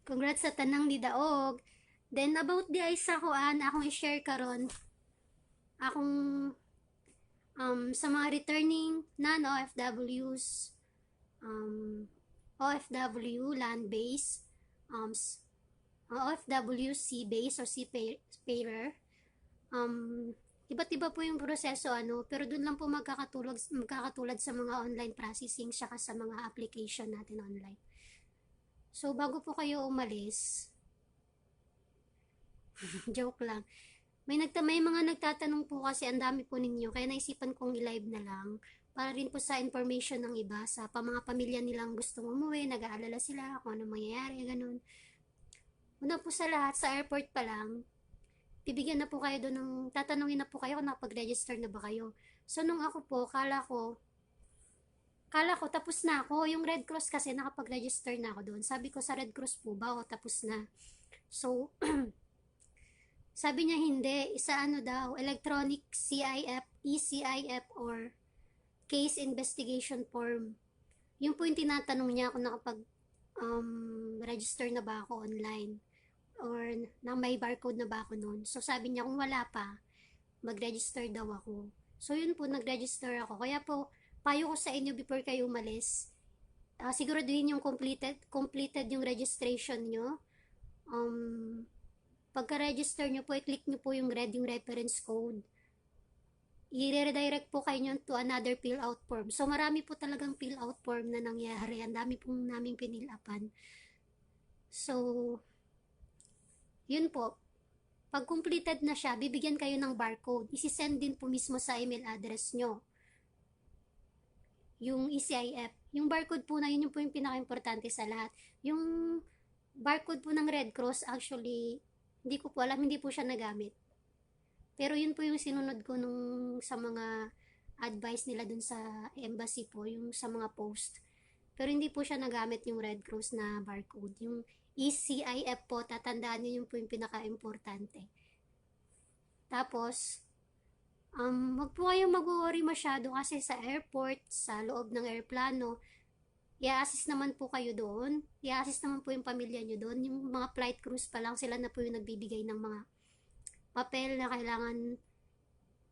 Congrats sa tanang ni Daog. Then about di ay sa kuan, akong i-share karon. Akong sa mga returning non-OFWs, um, OFW land-based, OFW sea-based or seafarer. Um, iba't iba po yung proseso pero doon lang po magkakatulad sa mga online processing saka sa mga application natin online. So bago po kayo umalis, joke lang. May mga nagtatanong po kasi ang dami po ninyo kaya naisipan kong i-live na lang para rin po sa information ng iba sa mga pamilya nilang gustong umuwi, nag-aalala sila kung ano mangyayari, ganun. Una po sa lahat, sa airport pa lang, bibigyan na po kayo doon ng, tatanungin na po kayo kung nakapag-register na ba kayo. So nung ako po, kala ko tapos na ako. Yung Red Cross kasi nakapag-register na ako doon. Sabi ko sa Red Cross po ba o tapos na. So, sabi niya hindi, isa daw, electronic CIF, ECIF or case investigation form. Yun po yung tinatanong niya kung register na ba ako online or na may barcode na ba ako noon. So sabi niya kung wala pa, mag-register daw ako. So yun po, nag-register ako. Kaya po, payo ko sa inyo before kayo umalis, siguraduhin yung completed yung registration nyo. Pagka-register nyo po, i-click nyo po yung red, yung reference code. I-redirect po kayo nyo to another fill-out form. So, marami po talagang fill-out form na nangyari. Ang dami pong naming pinilapan. So, yun po. Pag completed na siya, bibigyan kayo ng barcode. Isi-send din po mismo sa email address nyo. Yung ECIF. Yung barcode po na yun yung po yung pinaka-importante sa lahat. Yung barcode po ng Red Cross, actually, hindi ko po alam, hindi po siya nagamit. Pero yun po yung sinunod ko sa mga advice nila dun sa embassy po, yung sa mga post. Pero hindi po siya nagamit yung Red Cross na barcode. Yung ECIF po, tatandaan nyo yung po yung pinaka-importante. Tapos, wag po kayong mag-worry masyado kasi sa airport, sa loob ng airplano, i-assist naman po kayo doon. I-assist naman po yung pamilya nyo doon. Yung mga flight crews pa lang, sila na po yung nagbibigay ng mga papel na kailangan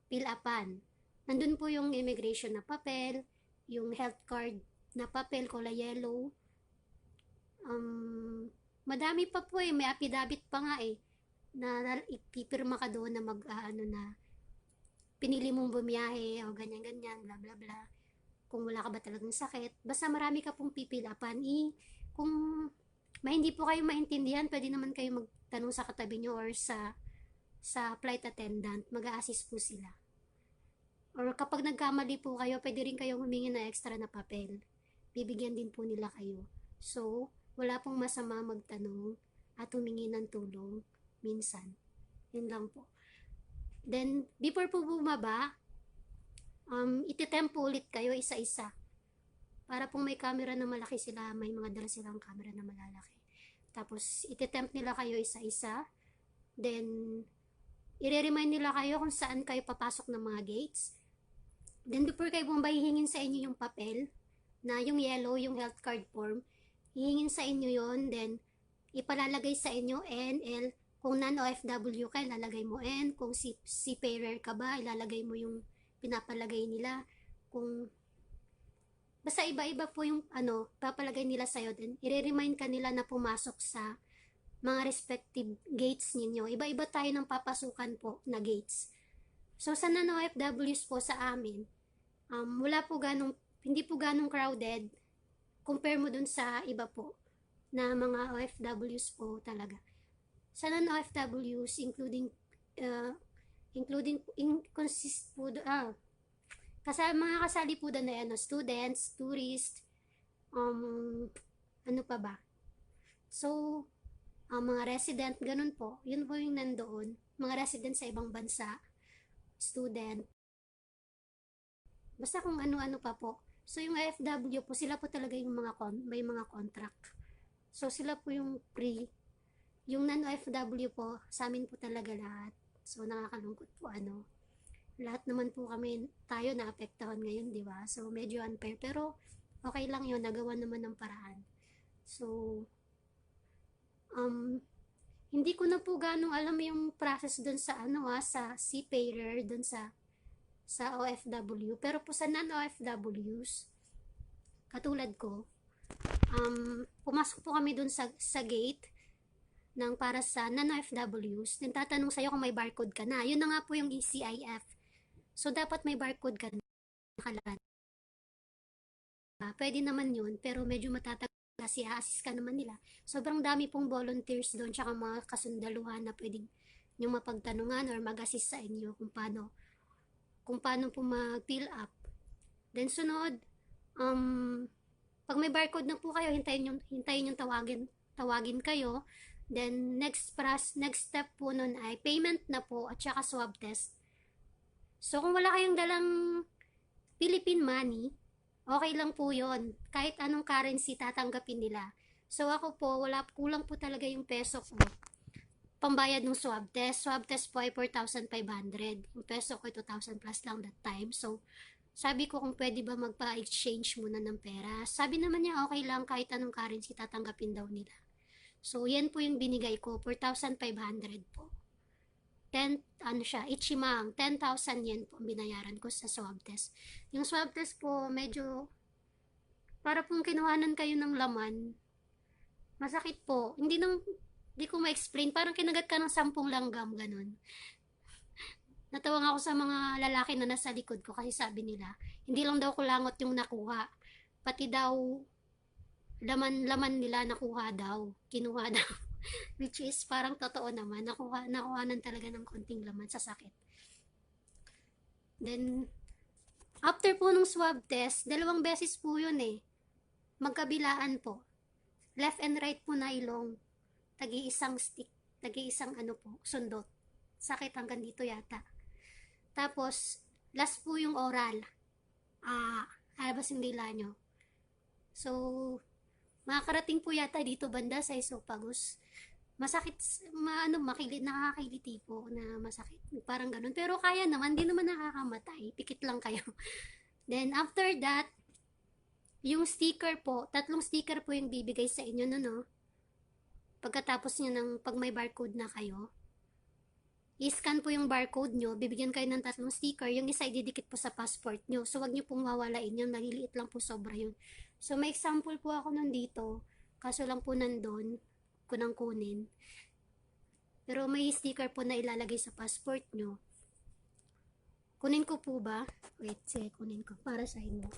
fill upan. Nandun po yung immigration na papel, yung health card na papel, kulay yellow. Madami pa po may affidavit pa nga na ipipirma ka doon na na pinili mong bumiyahe o ganyan-ganyan, bla bla bla. Kung wala ka ba talagang sakit, basta marami ka pong pipilapan. Kung hindi po kayo maintindihan, pwede naman kayo magtanong sa katabi nyo or sa flight attendant, mag-a-assist po sila. Or kapag nagkamali po kayo, pwede rin kayong humingi ng extra na papel. Bibigyan din po nila kayo. So, wala pong masama magtanong at humingi ng tulong minsan. Yun lang po. Then, before po bumaba, ititempo ulit kayo isa-isa. Para pong may camera na malaki sila, may mga dala silang camera na malalaki. Tapos, ititemp nila kayo isa-isa. Then, i-remind nila kayo kung saan kayo papasok ng mga gates. Then, before kayo bumaba, hihingin sa inyo yung papel na yung yellow, yung health card form. Hihingin sa inyo yon, then ipalalagay sa inyo NL. Kung non-OFW ka, ilalagay mo N. Kung seafarer ka ba, ilalagay mo yung pinapalagay nila. Kung basta iba-iba po yung papalagay nila sa'yo, then i-remind ka nila na pumasok sa mga respective gates ninyo. Iba-iba tayo ng papasukan po na gates. So sa non-OFWs po sa amin, hindi po ganong crowded compare mo dun sa iba po na mga OFWs po talaga. Sa non-OFWs, consist po mga kasali po doon na students, tourists, ano pa ba? So, mga resident, ganun po. Yun po yung nandoon. Mga resident sa ibang bansa, student. Basta kung ano-ano pa po. So, yung OFW po, sila po talaga yung may mga contract. So, sila po yung free. Yung non-OFW po, sa amin po talaga lahat. So, nakakalungkot po lahat naman po kami, tayo naapektuhan ngayon, di ba? So, medyo unfair. Pero, okay lang yun, nagawa naman ng paraan. So, Um, Hindi ko na po ganong alam yung process dun sa sa seafarer dun sa OFW. Pero po sa non-OFWs, katulad ko, pumasok po kami dun sa gate ng para sa non-OFWs. Then tatanong sa'yo kung may barcode ka na. Yun na nga po yung ECIF. So, dapat may barcode ka na nakalagay. Pwede naman yun, pero medyo matatagal kasi assist ka naman nila. Sobrang dami pong volunteers doon, tsaka mga kasundaluhan na pwedeng yung mapagtanungan or mag-assist sa inyo kung paano po mag-fill up. Then sunod, pag may barcode na po kayo, hintayin yung tawagin kayo. Then next step po nun ay payment na po at saka swab test. So kung wala kayong dalang Philippine money, okay lang po yon. Kahit anong currency tatanggapin nila. So ako po, kulang po talaga yung peso ko. Pambayad ng swab test. Swab test po ay 4,500. Yung peso ko ay 2,000 plus lang that time. So, sabi ko kung pwede ba magpa-exchange muna ng pera. Sabi naman niya okay lang kahit anong currency tatanggapin daw nila. So, yan po yung binigay ko. 4,500 po. 10, ichimang, 10,000 yen po binayaran ko sa swab test. Yung swab test po, medyo, para pong kinuhanan kayo ng laman, masakit po. Hindi ko ma-explain. Parang kinagat ka ng 10 langgam, ganun. Natawang ako sa mga lalaki na nasa likod ko kasi sabi nila, hindi lang daw kulangot yung nakuha. Pati daw, laman nila nakuha daw. Kinuha daw. Which is parang totoo naman. Nakuhanan talaga ng konting laman sa sakit. Then, after po nung swab test, 2 beses po yun eh. Magkabilaan po. Left and right po na ilong. Tagi-isang stick. Tagi-isang sundot. Sakit hanggang dito yata. Tapos, last po yung oral. Alabas yung dila nyo. So, makakarating po yata dito banda sa esophagus. Masakit, nakakakiliti po na masakit. Parang ganun. Pero kaya naman, di naman nakakamatay. Pikit lang kayo. Then, after that, yung sticker po, 3 sticker po yung bibigay sa inyo, no? Pagkatapos nyo pag may barcode na kayo, i-scan po yung barcode nyo, bibigyan kayo ng 3 sticker, yung isa ididikit po sa passport nyo. So, wag nyo pong wawalain yun, maliliit lang po sobra yun. So, may example po ako nandito, kaso lang po nandun, ko nang kunin. Pero may sticker po na ilalagay sa passport nyo. Kunin ko po ba? Wait, sige, kunin ko para sa inyo.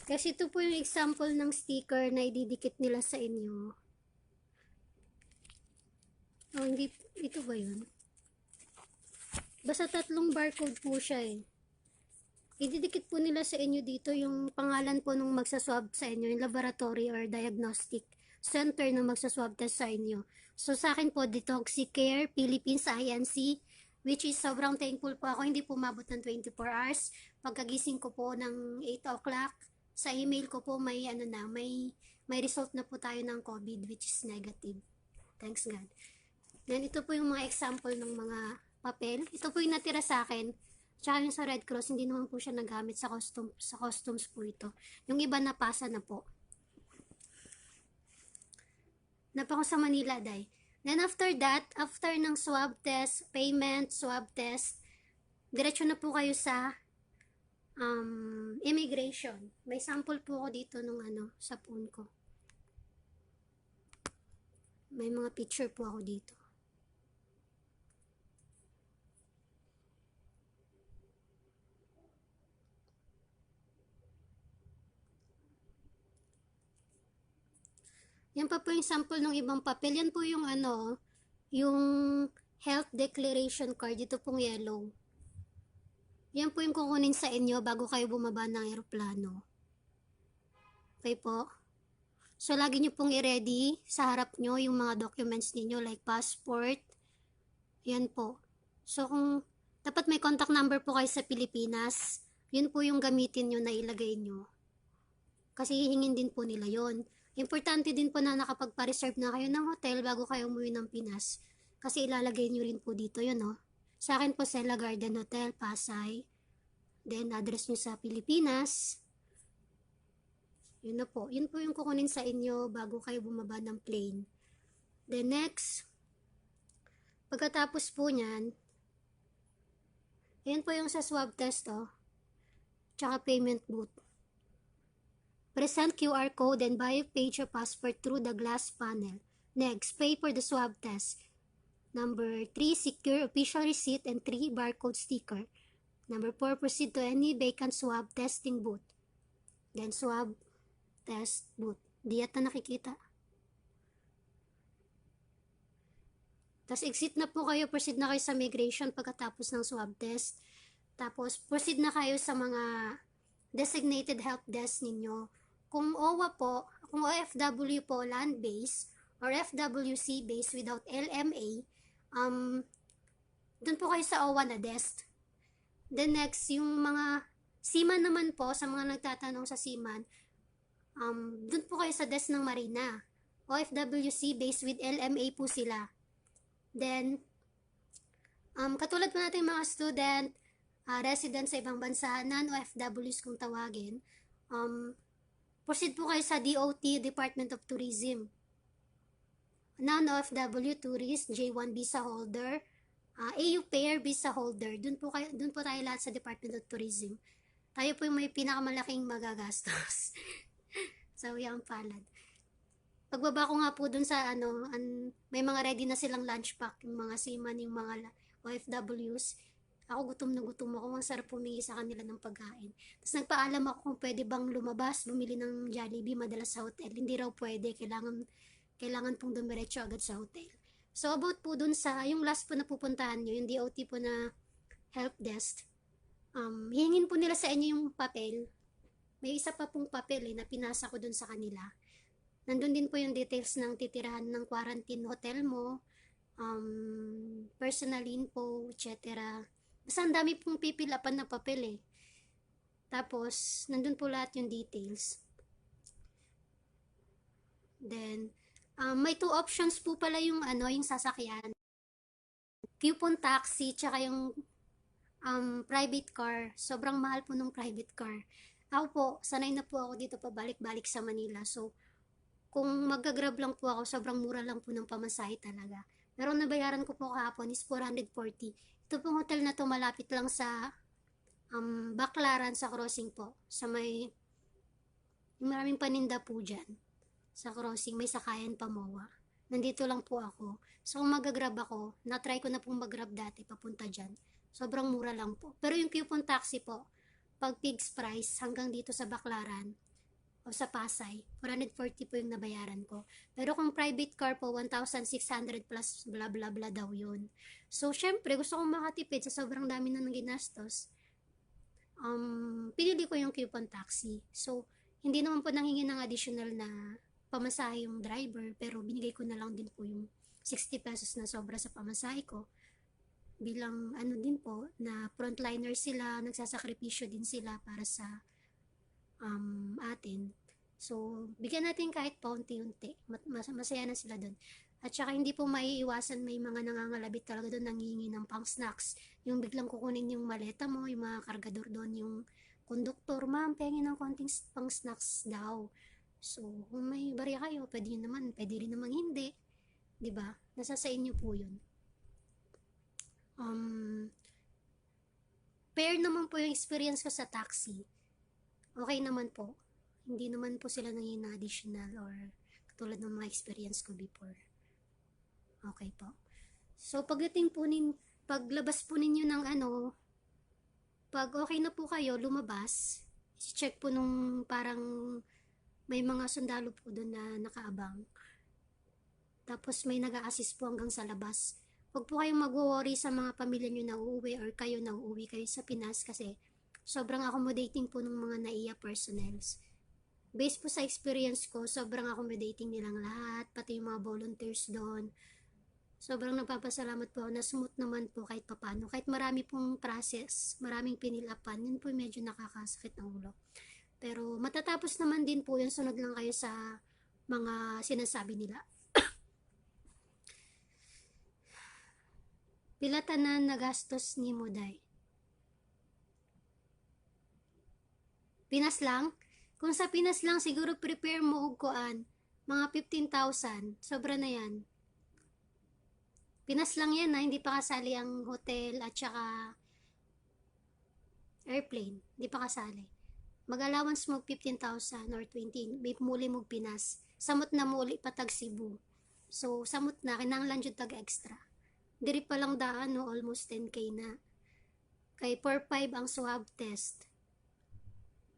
Kasi ito po yung example ng sticker na ididikit nila sa inyo. Hindi, ito ba yun? Basta 3 barcode po siya eh. Ididikit po nila sa inyo dito yung pangalan po nung magsaswab sa inyo, yung laboratory or diagnostic center na magsaswab test sa inyo. So sa akin po, Detoxicare Philippines INC, which is sobrang thankful po ako, hindi po mabot ng 24 hours. Pagkagising ko po ng 8 o'clock, sa email ko po may may result na po tayo ng COVID, which is negative. Thanks God. Then ito po yung mga example ng mga papel. Ito po yung natira sa akin. Tsaka yung sa Red Cross, hindi naman po siya nagamit sa customs po ito. Yung iba napasa na po. Napa ko sa Manila, day. Then after that, after ng swab test, payment, swab test, diretso na po kayo sa immigration. May sample po ako dito nung sa phone ko. May mga picture po ako dito. Yan pa po yung sample ng ibang papel. Yan po yung yung health declaration card. Ito pong yellow. Yan po yung kukunin sa inyo bago kayo bumaba ng aeroplano. Okay po? So, lagi nyo pong i-ready sa harap nyo yung mga documents ninyo like passport. Yan po. So, kung Dapat may contact number po kayo sa Pilipinas. Yun po yung gamitin nyo na ilagay nyo. Kasi hihingin din po nila yon. Importante din po na nakapagpa-reserve na kayo ng hotel bago kayo umuwi ng Pinas. Kasi ilalagay nyo rin po dito yun, no? Sa akin po, Stella Garden Hotel, Pasay. Then, address nyo sa Pilipinas. Yun na po. Yun po yung kukunin sa inyo bago kayo bumaba ng plane. Then, next, pagkatapos po nyan, ayan po yung sa swab test, oh. Tsaka payment booth. Present QR code and bio page or passport through the glass panel. Next, pay for the swab test. Number 3, secure official receipt and 3, barcode sticker. Number 4, proceed to any vacant swab testing booth. Then, swab test booth. Di yata nakikita. Tapos, exit na po kayo. Proceed na kayo sa migration pagkatapos ng swab test. Tapos, proceed na kayo sa mga designated help desk ninyo. Kung OWA po, kung OFW po, land-based, or FWC-based without LMA, dun po kayo sa OWA na desk. Then next, yung mga seaman naman po, sa mga nagtatanong sa seaman, dun po kayo sa desk ng Marina. OFWC-based with LMA po sila. Then, katulad po natin mga student, resident sa ibang bansa, non-OFWs kung tawagin, proceed po kayo sa DOT, Department of Tourism. Non-OFW tourist, J1 visa holder, AU pair visa holder, dun po tayo lahat sa Department of Tourism. Tayo po yung may pinakamalaking magagastos. So, yung palad. Pagbaba ko nga po dun sa may mga ready na silang lunch pack, yung mga seaman, yung mga OFWs. Ako gutom na gutom ako, ang sarap pumingi sa kanila ng pagkain. Tapos nagpaalam ako kung pwede bang lumabas, bumili ng Jollibee madalas sa hotel. Hindi raw pwede, kailangan pong dumiretso agad sa hotel. So about po dun sa, yung last po na pupuntahan nyo, yung DOT po na help desk, hihingin po nila sa inyo yung papel. May isa pa pong papel na pinasa ko dun sa kanila. Nandun din po yung details ng titirahan ng quarantine hotel mo, personal info, etc. Basta ang dami pong pipilapan na papel Tapos, nandun po lahat yung details. Then, may 2 options po pala yung yung sasakyan. Coupon taxi, tsaka yung private car. Sobrang mahal po ng private car. Ako po, sanay na po ako dito pabalik-balik sa Manila. So, kung mag-grab lang po ako, sobrang mura lang po ng pamasahe talaga. Pero nabayaran ko po kahapon is 440. Ito pong hotel na to malapit lang sa Baclaran sa crossing po. Sa may maraming paninda po dyan. Sa crossing, may sakayan pa MOA. Nandito lang po ako. So kung mag-grab ako, na-try ko na pong mag-grab dati papunta dyan. Sobrang mura lang po. Pero yung coupon taxi po, pag fixed price hanggang dito sa Baclaran o sa Pasay, 440 po yung nabayaran ko. Pero kung private car po, 1,600 plus bla bla bla daw yun. So, syempre, gusto kong makatipid sa sobrang dami na ginastos. Pinili ko yung coupon taxi. So, hindi naman po nanghingi ng additional na pamasahe yung driver, pero binigay ko na lang din po yung 60 pesos na sobra sa pamasahe ko. Bilang din po, na frontliner sila, nagsasakripisyo din sila para sa atin. So, bigyan natin kahit paunti-unti. Masaya na sila doon. At saka hindi po maiiwasan, may mga nangangalabit talaga doon, nanghihingi ng pang snacks. Yung biglang kukunin yung maleta mo, yung mga kargador doon, yung konduktor, ma'am, pengin ng konting pang snacks daw. So, kung may barya kayo, pwede rin naman hindi. 'Di ba? Nasa sa inyo po 'yun. Fair naman po yung experience ko sa taxi. Okay naman po. Hindi naman po sila nanging additional or katulad ng mga experience ko before. Okay po. So, paglabas po ninyo ng pag okay na po kayo, lumabas, check po nung parang may mga sundalo po doon na nakaabang. Tapos may nag-a-assist po hanggang sa labas. Huwag po kayong mag-worry sa mga pamilya nyo na uuwi or kayo na uuwi kayo sa Pinas kasi sobrang accommodating po ng mga NAIA personnels. Based po sa experience ko, sobrang accommodating nilang lahat, pati yung mga volunteers doon. Sobrang nagpapasalamat po ako na smooth naman po kahit papano. Kahit marami pong process, maraming pinilapan, yun po medyo nakakasakit ng ulo. Pero matatapos naman din po yun, sunod lang kayo sa mga sinasabi nila. Pila tanan nagastos ni mo day? Pinas lang? Kung sa Pinas lang, siguro prepare mo og kuan, mga 15,000. Sobra na yan. Pinas lang yan na hindi pa kasali ang hotel at saka airplane. Hindi pa kasali. Mag-allowance mo 15,000 or 20. May muli mo Pinas. Samot na muli patag Cebu. So, samot na. Kinanglan dyan tag extra. Diri pa lang daan, no, almost 10k na. Kay 4-5 ang swab test.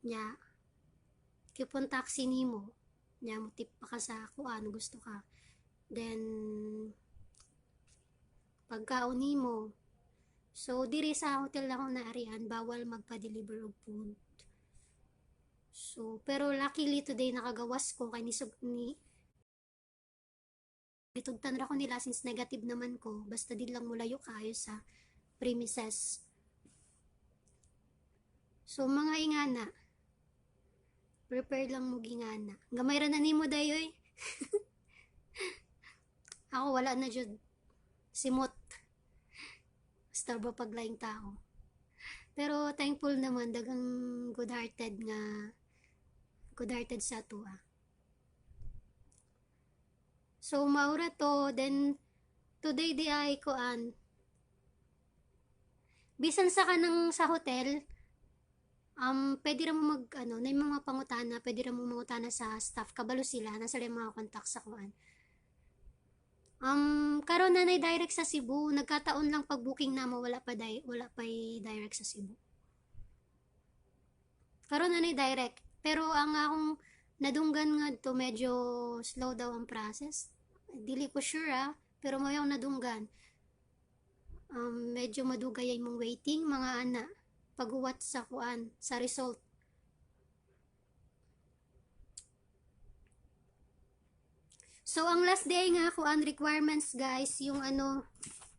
Nya, kipon taxi nimo. Nya, mutip pa ka sa kuan, gusto ka. Then, pagkaon nimo. So, diri sa hotel lang ako naarian, bawal magpa-deliver og food. So, pero luckily today nakagawas ko kay ni bitugtan ra ko nila since negative naman ko, basta din lang mulayo kayo sa premises. So, mga ingana, prepare lang mo gingana. Gamay ra na nimo dayoy. Ako wala na jud simot. Basta ba paglaing tao. Pero thankful naman dagang good-hearted sa atua. So maura to, then today di ay kuan. Bisan sa kanang sa hotel, pwede ra mo mag na yung mga pangutana, pwede ra mo mangutana sa staff, kabalo sila, nasa yung mga contact sa kuan. Karon na nay direct sa Cebu, nagkataon lang pag booking na mo wala pa direct sa Cebu. Karon na nay direct, pero ang akong nadunggan nga to medyo slow daw ang process. Dili ko sure pero mo yung nadunggan. Medyo madugay mong waiting mga ana paghuwat sa kuan sa result. So, ang last day nga kuan requirements guys, yung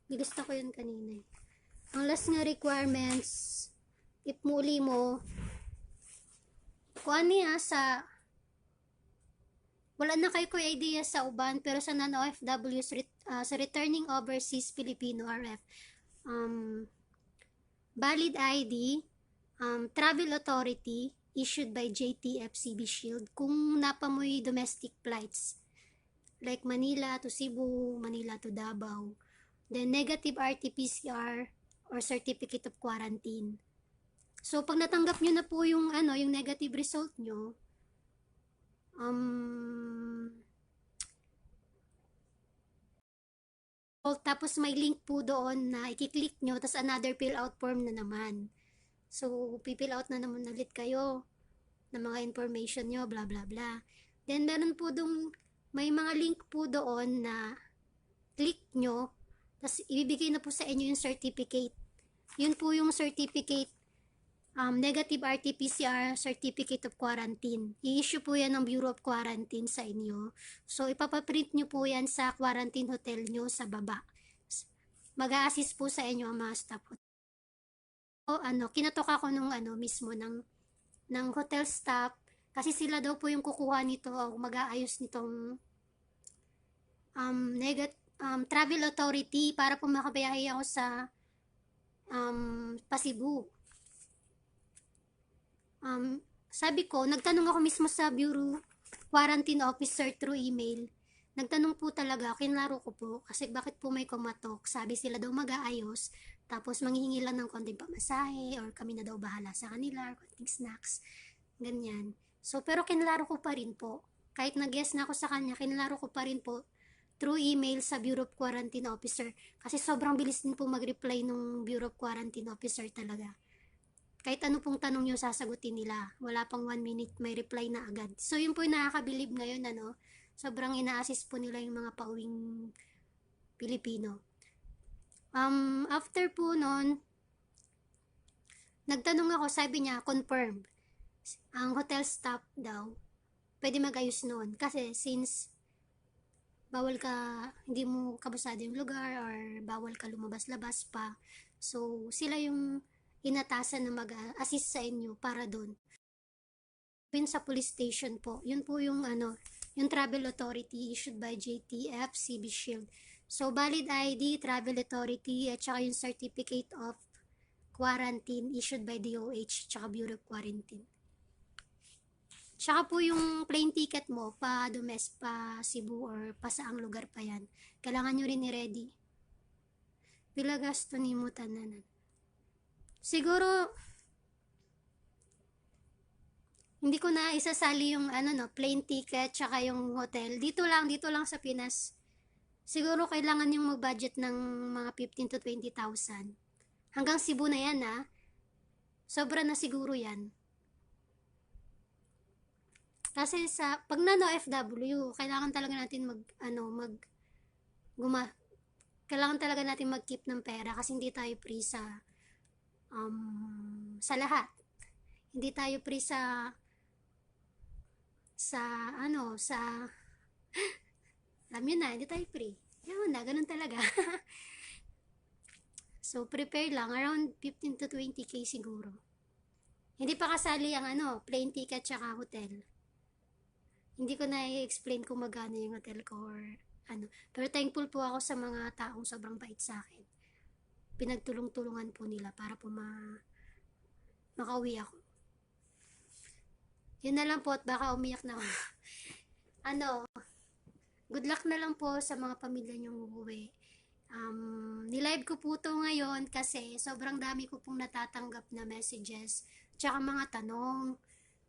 nilista ko yun kanina. Ang last nga requirements, if muli mo, kuan niya sa, wala na kayo ko idea sa uban, pero sa non-OFWs, sa Returning Overseas Filipino RF, valid ID, travel authority, issued by JTFCB Shield, kung napamoy domestic flights, like Manila to Cebu, Manila to Davao. Then negative RT-PCR or certificate of quarantine. So pag natanggap nyo na po yung yung negative result nyo, tapos may link po doon na i-click nyo, tapos another fill out form na naman. So pipill out na naman ulit kayo ng mga information nyo, bla bla bla. Then meron po dong may mga link po doon na click nyo, tapos ibibigay na po sa inyo yung certificate. Yun po yung certificate, negative RT-PCR certificate of quarantine. I-issue po yan ng Bureau of Quarantine sa inyo. So, ipapaprint nyo po yan sa quarantine hotel nyo sa baba. Mag-a-assist po sa inyo ang mga staff. O, kinatok ako nung mismo ng hotel staff, kasi sila daw po yung kukuha nito o mag-aayos nitong travel authority para po makabiyahe ako sa Pasibu. Sabi ko, nagtanong ako mismo sa Bureau Quarantine Officer through email. Nagtanong po talaga, kinlaro ko po, kasi bakit po may kumatok. Sabi sila daw mag-aayos, tapos manghihingi lang ng konting pamasahe, or kami na daw bahala sa kanila, or konting snacks. Ganyan. So, pero kinlaro ko pa rin po. Kahit nag-guess na ako sa kanya, kinlaro ko pa rin po through email sa Bureau of Quarantine Officer. Kasi sobrang bilis din po mag-reply ng Bureau of Quarantine Officer talaga. Kahit ano pong tanong nyo, sasagutin nila. Wala pang 1 minute, may reply na agad. So, yun po yung nakakabilib ngayon, sobrang ina-assist po nila yung mga pauwing Pilipino. After po nun, nagtanong ako, sabi niya, confirmed. Ang hotel staff daw, pwede mag-ayos noon. Kasi since bawal ka, hindi mo kabisado yung lugar or bawal ka lumabas-labas pa. So, sila yung inatasan na mag-assist sa inyo para doon. Yun sa police station po, yun po yung ano, yung travel authority issued by JTF CB Shield. So, valid ID, travel authority, at saka yung certificate of quarantine issued by DOH, tsaka Bureau of Quarantine. Tsaka po yung plane ticket mo, pa Cebu or pa saang lugar pa yan. Kailangan nyo rin i-ready. Pila gasto ni mo tananan. Siguro, hindi ko na isasali yung ano no, plane ticket tsaka yung hotel. Dito lang sa Pinas. Siguro kailangan yung mag-budget ng mga 15 to 20,000. Hanggang Cebu na yan ha. Sobra na siguro yan. Kasi sa pag nano FW, kailangan talaga natin guma kailangan talaga natin mag-keep ng pera kasi hindi tayo free sa lahat. Hindi tayo free sa sa alam yun na, hindi tayo free. Yun na, ganun talaga. So, prepare lang. Around 15 to 20k siguro. Hindi pa kasali ang plane ticket tsaka hotel. Hindi ko na i-explain kung magkano yung hotel ko or ano. Pero thankful po ako sa mga taong sobrang bait sa akin. Pinagtulong-tulungan po nila para po makauwi ako. Yun na lang po at baka umiyak na ako. ano, good luck na lang po sa mga pamilya niyong uuwi. Nilive ko po to ngayon kasi sobrang dami ko pong natatanggap na messages tsaka mga tanong.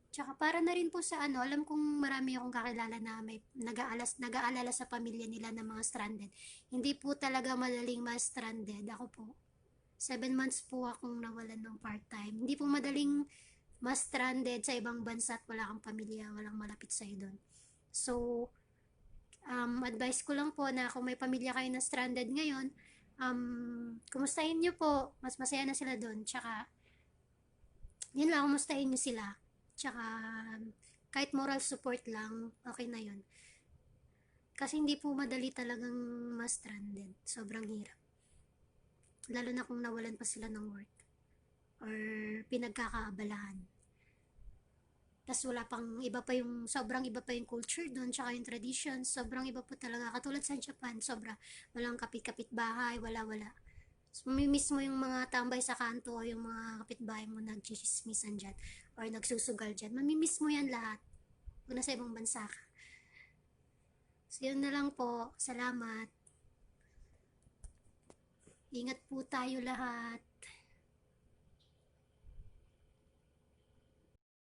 Tsaka para na rin po sa alam kong marami akong kakilala na may nag-aalala sa pamilya nila ng mga stranded. Hindi po talaga madaling ma-stranded. Ako po, 7 months po akong nawalan ng part-time. Hindi po madaling ma-stranded sa ibang bansa at wala kang pamilya, walang malapit sa'yo doon. So, advice ko lang po na kung may pamilya kayo na stranded ngayon, kumustahin nyo po. Mas masaya na sila doon. Tsaka, yun lang, kumustahin nyo sila. Tsaka, kahit moral support lang, okay na yun. Kasi hindi po madali talagang ma-stranded. Sobrang hirap. Lalo na kung nawalan pa sila ng work. Or pinagkakaabalahan. Tas wala pang iba pa yung sobrang iba pa yung culture doon tsaka yung tradition sobrang iba po talaga katulad sa Japan sobra walang kapit-kapit bahay wala so, mamimiss mo yung mga tambay sa kanto o yung mga kapitbahay mo nagchismisan dyan or nagsusugal dyan mamimiss mo yan lahat kung nasa ibang bansa ka so yun na lang po salamat ingat po tayo lahat